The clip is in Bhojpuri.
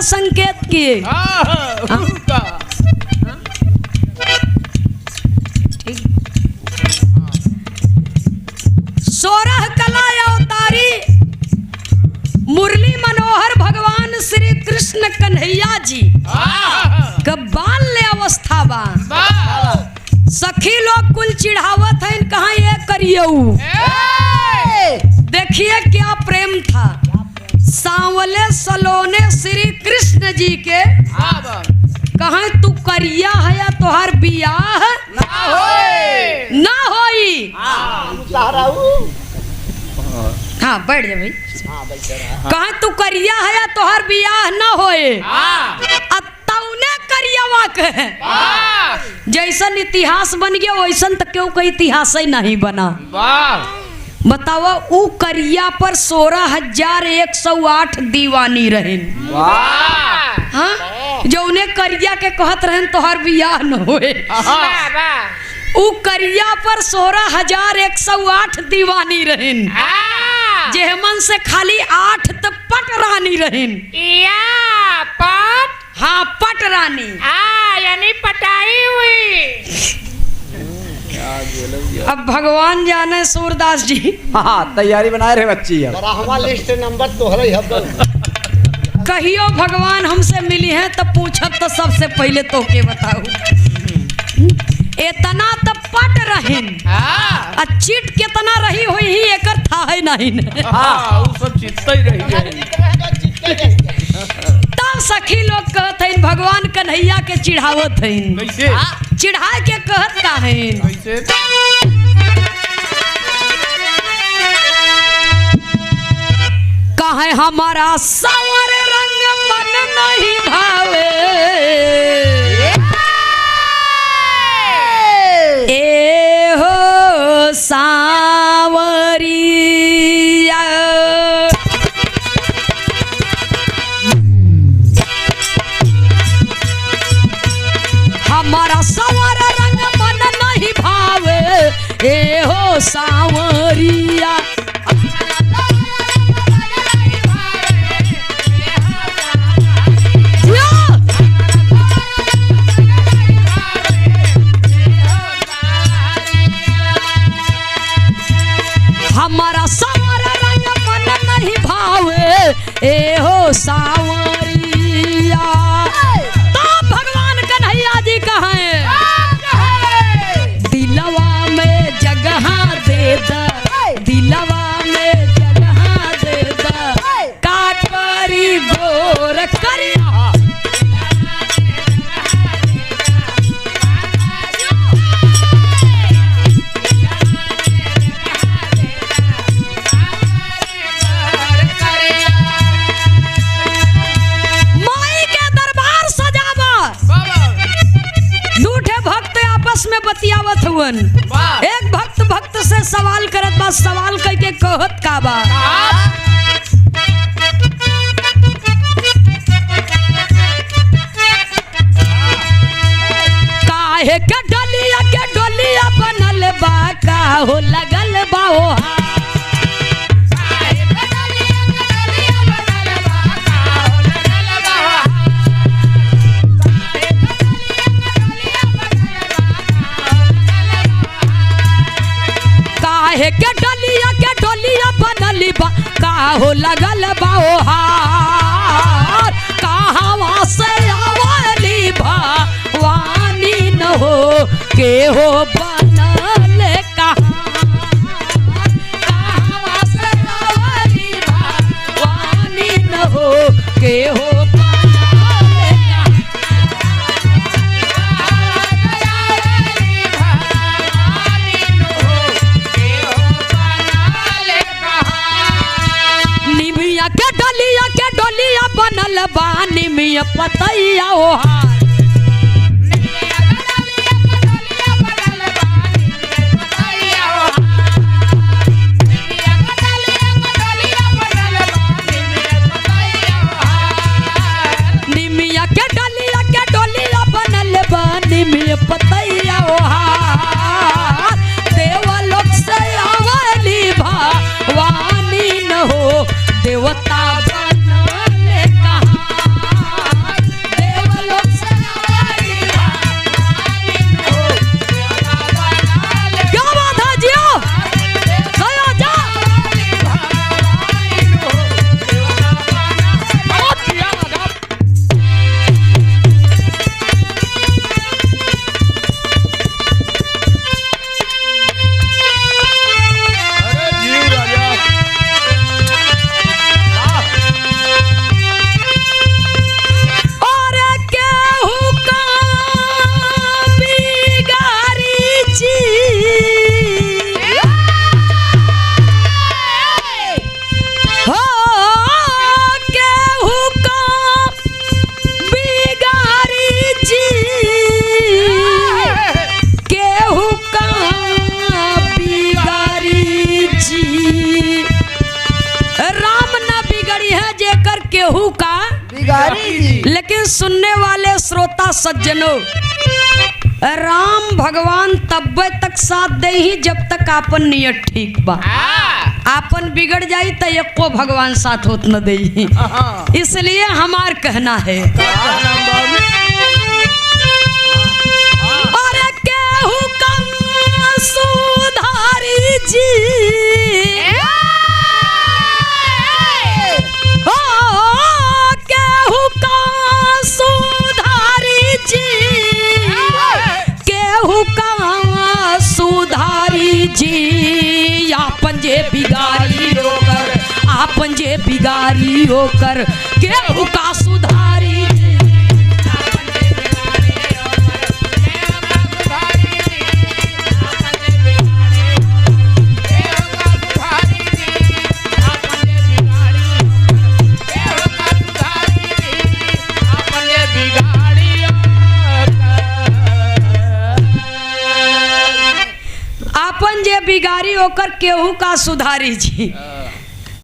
संकेत किए। सोरह कला अवतारी मुरली मनोहर भगवान श्री कृष्ण कन्हैया जी का बाल्य अवस्था बा। सखी लोग कुल चिढ़ावत है कहाँ ये करियऊ। देखिए क्या प्रेम था सांवले सलोने श्री कृष्ण जी के। कहाँ तू करिया है या तोहर बियाह ना होई। हाँ बैठ जा भाई। कहाँ तू करिया है या तोहर बियाह ना होए। तौने करियावा के जैसन इतिहास बन गया वैसन तक क्यों कोई इतिहास ही नहीं बना। बताओ ऊ करिया पर 16,108 दीवानी रहन। हाँ जो उन्हें करिया के कहत रहन तोहर बियाह न होए। ऊ करिया पर 16,108 दीवानी रहन। जेहमन से खाली 8 तो पट रानी रहन। पट हाँ पट रानी यानी पटाई हुई। अब भगवान जाने सूरदास जी। हाँ तैयारी बनाए रहे बच्ची। लिस्ट नंबर कहियो भगवान हमसे मिली है तो पूछब तो सबसे पहले तो के बताऊ। इतना तो पट रहन चिट कितना रही हुई ही एकर था है नहीं। सब चित्त ही रही। तब सखी लोग कहत हैं भगवान कन्हैया के चिढ़ावत हैं। कैसे चिढ़ा के कहत का है कैसे कहे हमारा सांवर रंग मन नहीं भावे। ए हो सांवरिया हमारा सांवर रंग मन नहीं भावे। ए हो सांवरिया हमारा सांवर रंग मन नहीं भावे। ए हो सांवरिया तो भगवान कन्हैया जी कहे दिलवा में जगह दे द। दिलवा में जगह दे द का करी गोर करिया। में बतियावत हुवन। एक भक्त से सवाल करत बा। सवाल करके कहत का बा काहे के डलिया बनल बा का हो लगल बा ओ के डलिया बनली बा का हो लगल बा ओ हार। कहां से आवली भवानी न हो के हो बनल कहां से आवली भवानी न हो के हो बनल बानी में पतैया ओ हार। निमिया के डलिया बनल बानी में पतैया ओ हार। देवलोक से आवली भवानी न हो देवता बनल कहां। बिगड़ी है जेकर केहू का बिगाड़ी जी। लेकिन सुनने वाले श्रोता सज्जनों, राम भगवान तब्बे तक साथ दे ही जब तक आपन नियत ठीक बा। आपन बिगड़ जाई तो एको भगवान साथ होत न दे। इसलिए हमार कहना है, अरे केहू कम सुधारी जी, ओ केहू का सुधारी जी, केहू का सुधारी जी। आपन जे बिगाड़ी होकर, आपन जे बिगाड़ी होकर केहू का सुधारी जी। आपन जे बिगाड़ी होकर केहू का सुधारी जी।